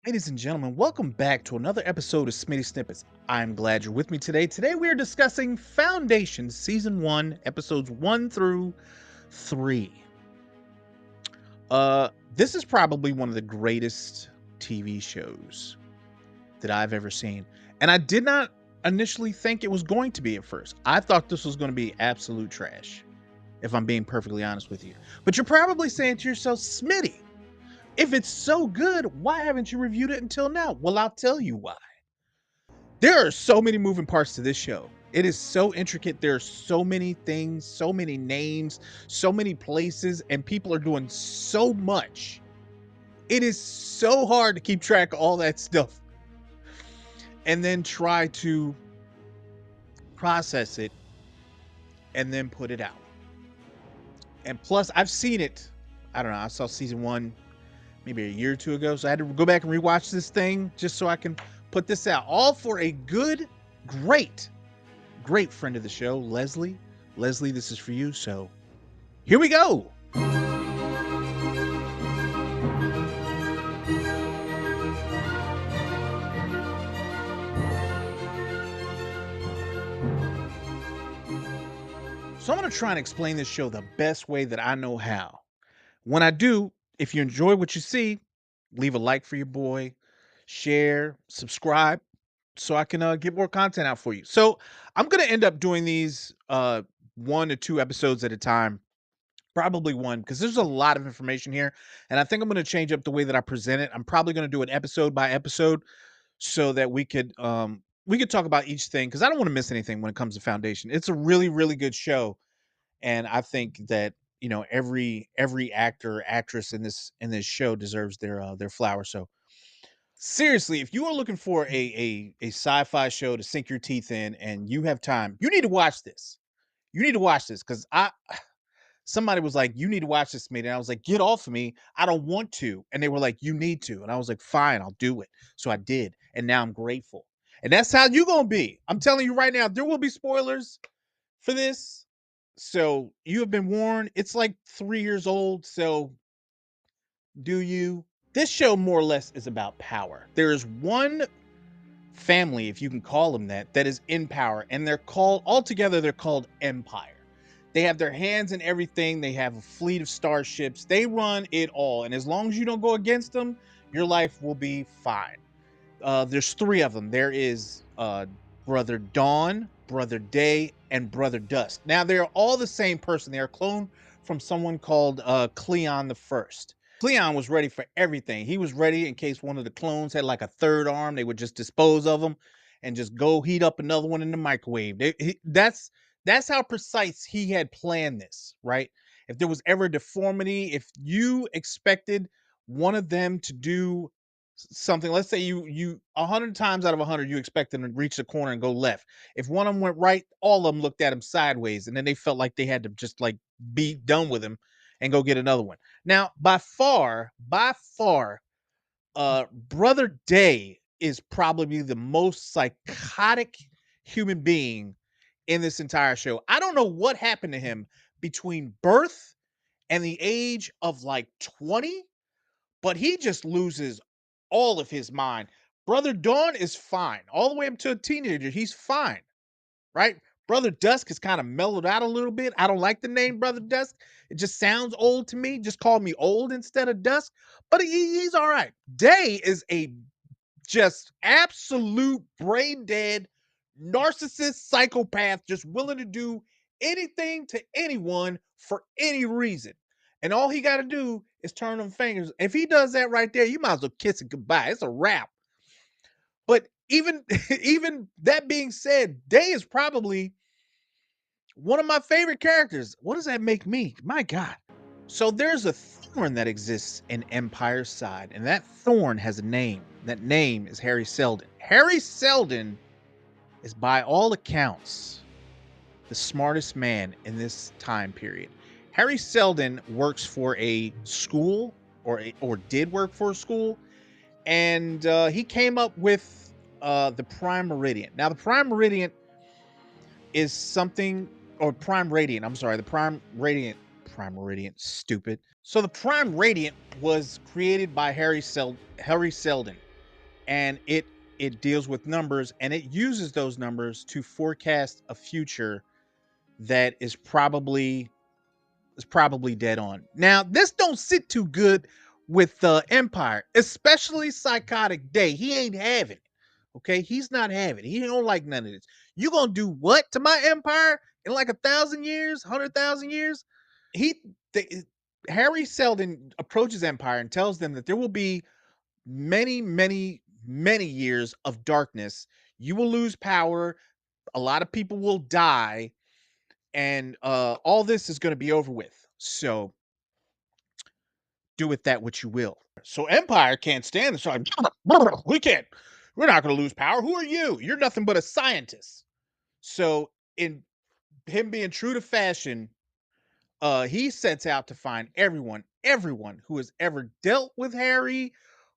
Ladies and gentlemen, welcome back to another episode of Smitty Snippets. I'm glad you're with me today. Today we are discussing Foundation Season 1, Episodes 1 through 3. This is probably one of the greatest TV shows that I've ever seen. And I did not initially think it was going to be at first. I thought this was going to be absolute trash, if I'm being perfectly honest with you. But you're probably saying to yourself, Smitty, if it's so good, why haven't you reviewed it until now? Well, I'll tell you why. There are so many moving parts to this show. It is so intricate. There are so many things, so many names, so many places, and people are doing so much. It is so hard to keep track of all that stuff and then try to process it and then put it out. And plus, I've seen it. I don't know. I saw season 1 maybe a year or two ago. So I had to go back and rewatch this thing just so I can put this out. All for a good, great friend of the show, Leslie. Leslie, this is for you. So here we go. So I'm going to try and explain this show the best way that I know how. When I do, if you enjoy what you see, leave a like for your boy, share, subscribe, so I can get more content out for you. So I'm gonna end up doing these 1 to 2 episodes at a time, probably one, because there's a lot of information here, and I think I'm gonna change up the way that I present it. I'm probably gonna do it episode by episode, so that we could talk about each thing because I don't want to miss anything when it comes to Foundation. It's a really really good show, and I think that every actor or actress in this show deserves their flowers. So seriously, if you are looking for a sci-fi show to sink your teeth in and you have time, you need to watch this. You need to watch this because I somebody was like, "You need to watch this, mate." And I was like, "Get off of me! I don't want to." And they were like, "You need to." And I was like, "Fine, I'll do it." So I did, and now I'm grateful. And that's how you gonna be. I'm telling you right now, there will be spoilers for this. So you have been warned. It's like 3 years old. So do you? This show more or less is about power. There is one family, if you can call them that, that is in power, and they're called Empire. They have their hands in everything. They have a fleet of starships. They run it all, and as long as you don't go against them, your life will be fine. There's 3 of them. There is Brother Dawn, Brother Day, and Brother Dusk. Now they're all the same person. They are cloned from someone called Cleon the First. Cleon was ready for everything. He was ready in case one of the clones had like a third arm. They would just dispose of them and just go heat up another one in the microwave. That's how precise he had planned this, right? If there was ever a deformity, if you expected one of them to do something, let's say you 100 times out of 100 you expect them to reach the corner and go left. If one of them went right, all of them looked at him sideways, and then they felt like they had to just like be done with him and go get another one. Now, by far, Brother Day is probably the most psychotic human being in this entire show. I don't know what happened to him between birth and the age of like 20, but he just loses all of his mind. Brother Dawn is fine. All the way up to a teenager, he's fine, right? Brother Dusk has kind of mellowed out a little bit. I don't like the name Brother Dusk. It just sounds old to me. Just call me old instead of Dusk. But he's all right. Day is a just absolute brain dead narcissist psychopath, just willing to do anything to anyone for any reason. And all he got to do is turn them fingers. If he does that right there, you might as well kiss it goodbye. It's a wrap. But even even that being said, Day is probably one of my favorite characters. What does that make me? My God. So there's a thorn that exists in Empire's side, and that thorn has a name. That name is Harry Seldon. Harry Seldon is, by all accounts, the smartest man in this time period. Harry Seldon works for a school, or did work for a school, and he came up with the Prime Meridian. Now, the Prime Meridian is something, or Prime Radiant. I'm sorry, the Prime Radiant. Stupid. So the Prime Radiant was created by Harry Seldon. and it deals with numbers, and it uses those numbers to forecast a future that is probably dead on. Now, this don't sit too good with the Empire, especially Psychotic Day. He ain't having it. Okay, he's not having it. He don't like none of this. You gonna do what to my empire in like 1,000 years, 100,000 years? He, they, Harry Seldon approaches Empire and tells them that there will be many, many, many years of darkness. You will lose power. A lot of people will die, and all this is going to be over with. So do with that what you will. So Empire can't stand this. So we can't. We're not going to lose power. Who are you? You're nothing but a scientist. So in him being true to fashion, he sets out to find everyone who has ever dealt with Harry,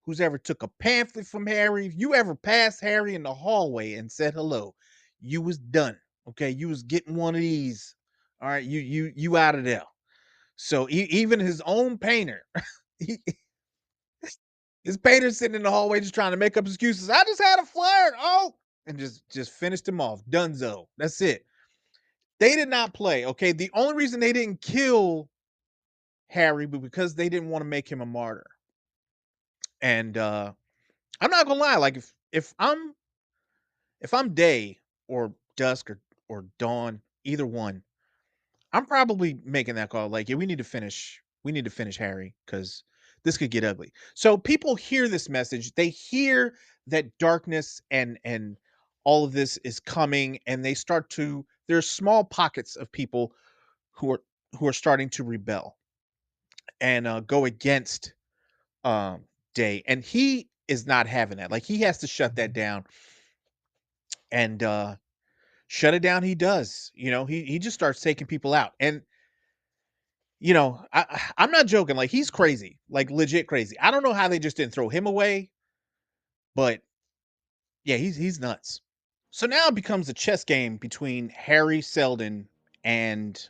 who's ever took a pamphlet from Harry. If you ever passed Harry in the hallway and said hello, you was done. Okay, you was getting one of these. All right, you out of there. So even his own painter, he, his painter sitting in the hallway just trying to make up excuses. I just had a flirt. Oh, and just finished him off. Dunzo. That's it. They did not play. Okay, the only reason they didn't kill Harry, but because they didn't want to make him a martyr. And I'm not gonna lie, like if I'm day or dusk or dawn, either one, I'm probably making that call. Like, yeah, we need to finish Harry because this could get ugly. So people hear this message, they hear that darkness and all of this is coming, and they start to. There's small pockets of people who are who are starting to rebel and go against Day, and he is not having that. Like, he has to shut that down, and shut it down. He does. He just starts taking people out, and I'm not joking. Like, he's crazy, like legit crazy. I don't know how they just didn't throw him away, but yeah, he's nuts. So now it becomes a chess game between Harry Seldon and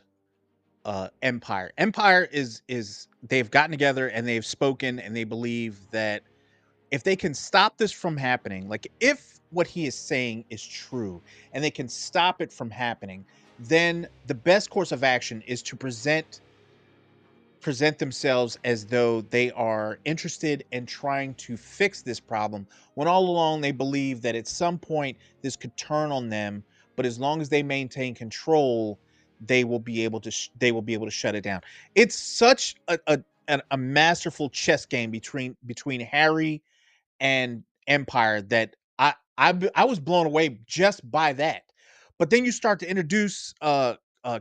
Empire. Empire is they've gotten together and they've spoken, and they believe that if they can stop this from happening, like if what he is saying is true and they can stop it from happening, then the best course of action is to present themselves as though they are interested in trying to fix this problem, when all along they believe that at some point this could turn on them, but as long as they maintain control, they will be able to shut it down. It's such a masterful chess game between Harry and Empire that I was blown away just by that. But then you start to introduce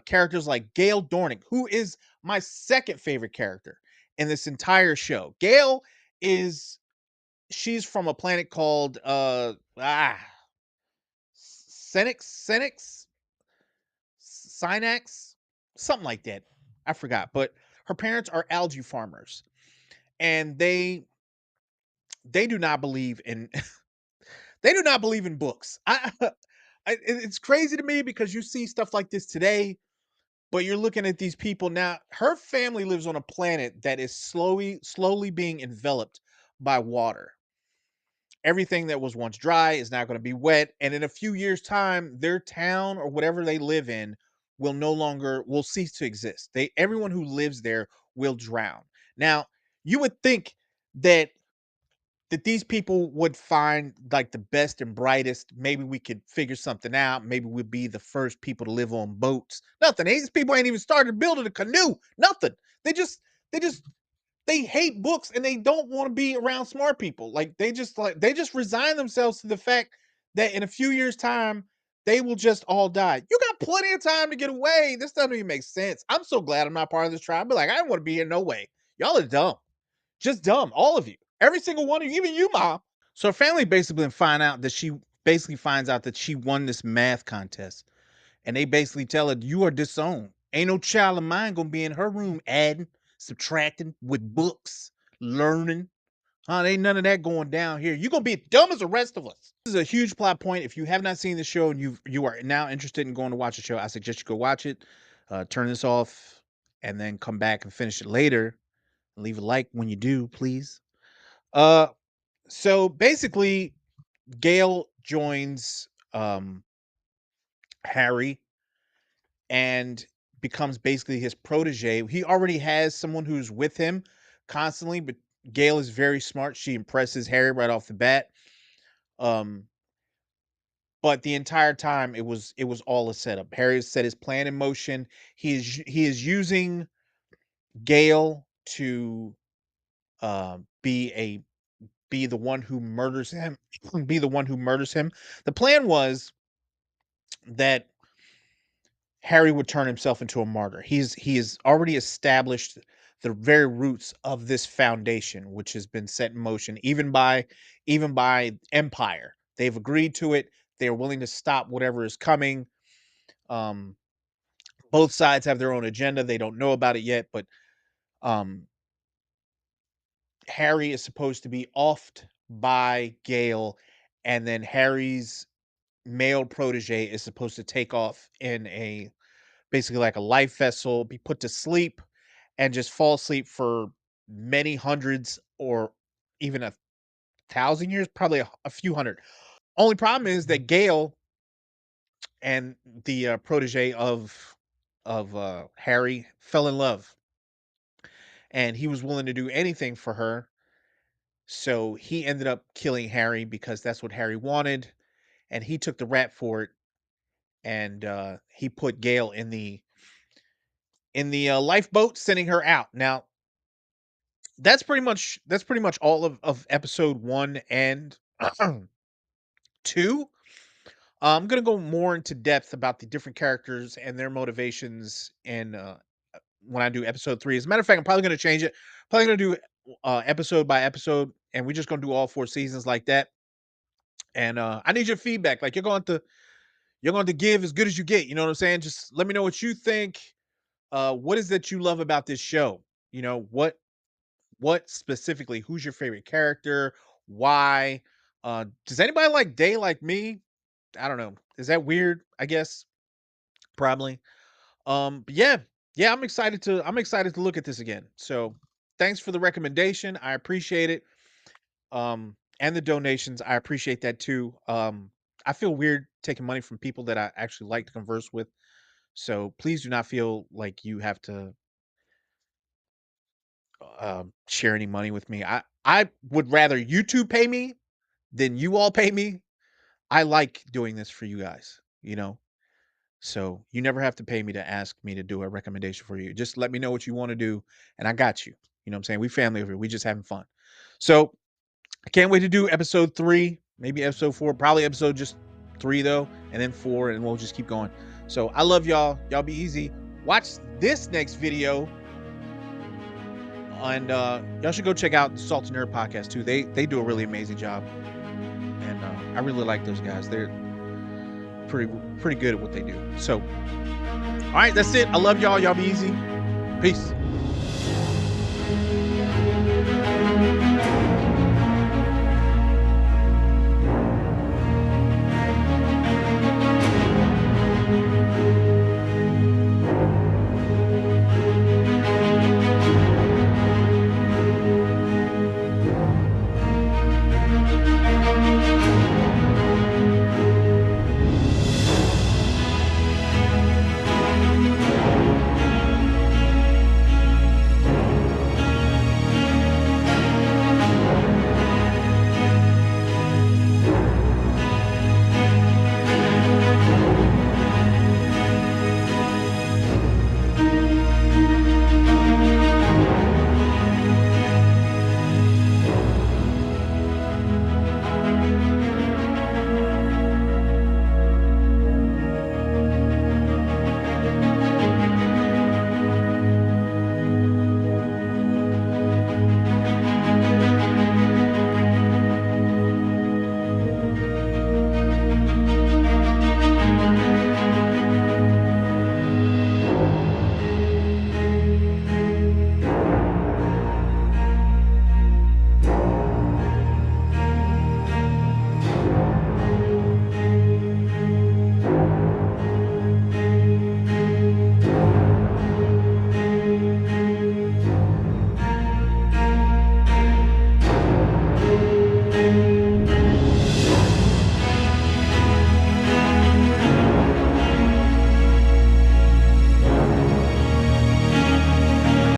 characters like Gaal Dornick, who is my second favorite character in this entire show. Gaal is she's from a planet called Senex Synax, something like that. I forgot, but her parents are algae farmers, and they do not believe in they do not believe in books. It's crazy to me because you see stuff like this today, but you're looking at these people now. Her family lives on a planet that is slowly being enveloped by water. Everything that was once dry is now going to be wet, and in a few years' time, their town or whatever they live in will cease to exist. Everyone who lives there will drown. Now, you would think that these people would find like the best and brightest. Maybe we could figure something out. Maybe we'd be the first people to live on boats. Nothing. These people ain't even started building a canoe. Nothing. They just they just they hate books, and they don't want to be around smart people. Like, they just resign themselves to the fact that in a few years' time they will just all die. You got plenty of time to get away. This doesn't even make sense. I'm so glad I'm not part of this tribe. But like, I don't want to be here no way. Y'all are dumb. Just dumb, all of you. Every single one of you, even you, mom. So her family basically finds out that she won this math contest. And they basically tell her, you are disowned. Ain't no child of mine gonna be in her room adding, subtracting with books, learning. Ain't none of that going down here. You're gonna be dumb as the rest of us. This is a huge plot point. If you have not seen the show and you are now interested in going to watch the show, I suggest you go watch it. Turn this off and then come back and finish it later. Leave a like when you do, please. Uh So basically, Gail joins Harry and becomes basically his protege. He already has someone who's with him constantly, but Gail is very smart. She impresses Harry right off the bat. Um, but the entire time it was all a setup. Harry has set his plan in motion. He is using Gail to be the one who murders him. Be the one who murders him. The plan was that Harry would turn himself into a martyr. He has already established the very roots of this foundation, which has been set in motion even by Empire. They've agreed to it. They are willing to stop whatever is coming. Um, both sides have their own agenda. They don't know about it yet, but um, Harry is supposed to be offed by Gale, and then Harry's male protege is supposed to take off in a basically like a life vessel, be put to sleep, and just fall asleep for many hundreds or even 1,000 years, probably a few hundred. Only problem is that Gale and the protege of Harry fell in love, and he was willing to do anything for her. So he ended up killing Harry because that's what Harry wanted, and he took the rap for it. And he put Gale in the lifeboat, sending her out. Now that's pretty much all of episode 1 and 2. I'm gonna go more into depth about the different characters and their motivations and when I do episode 3. As a matter of fact, I'm probably gonna change it. Probably gonna do episode by episode, and we're just gonna do all 4 seasons like that. And I need your feedback. Like you're going to give as good as you get. You know what I'm saying? Just let me know what you think. What is that you love about this show? What specifically? Who's your favorite character? Why? Does anybody like Day like me? I don't know. Is that weird? I guess probably. But yeah, I'm excited to look at this again. So thanks for the recommendation. I appreciate it. And the donations, I appreciate that too. I feel weird taking money from people that I actually like to converse with. So please do not feel like you have to share any money with me. I would rather YouTube pay me than you all pay me. I like doing this for you guys, you know. So you never have to pay me to ask me to do a recommendation for you. Just let me know what you want to do, and I got you. You know what I'm saying? We family over here. We just having fun. So I can't wait to do episode 3, maybe episode 4, probably episode just 3 though, and then 4, and we'll just keep going. So I love y'all. Y'all be easy. Watch this next video, and y'all should go check out the Salt and Nerd podcast too. They do a really amazing job, and I really like those guys. They're pretty good at what they do. So, all right, that's it. I love y'all. Y'all be easy. Peace.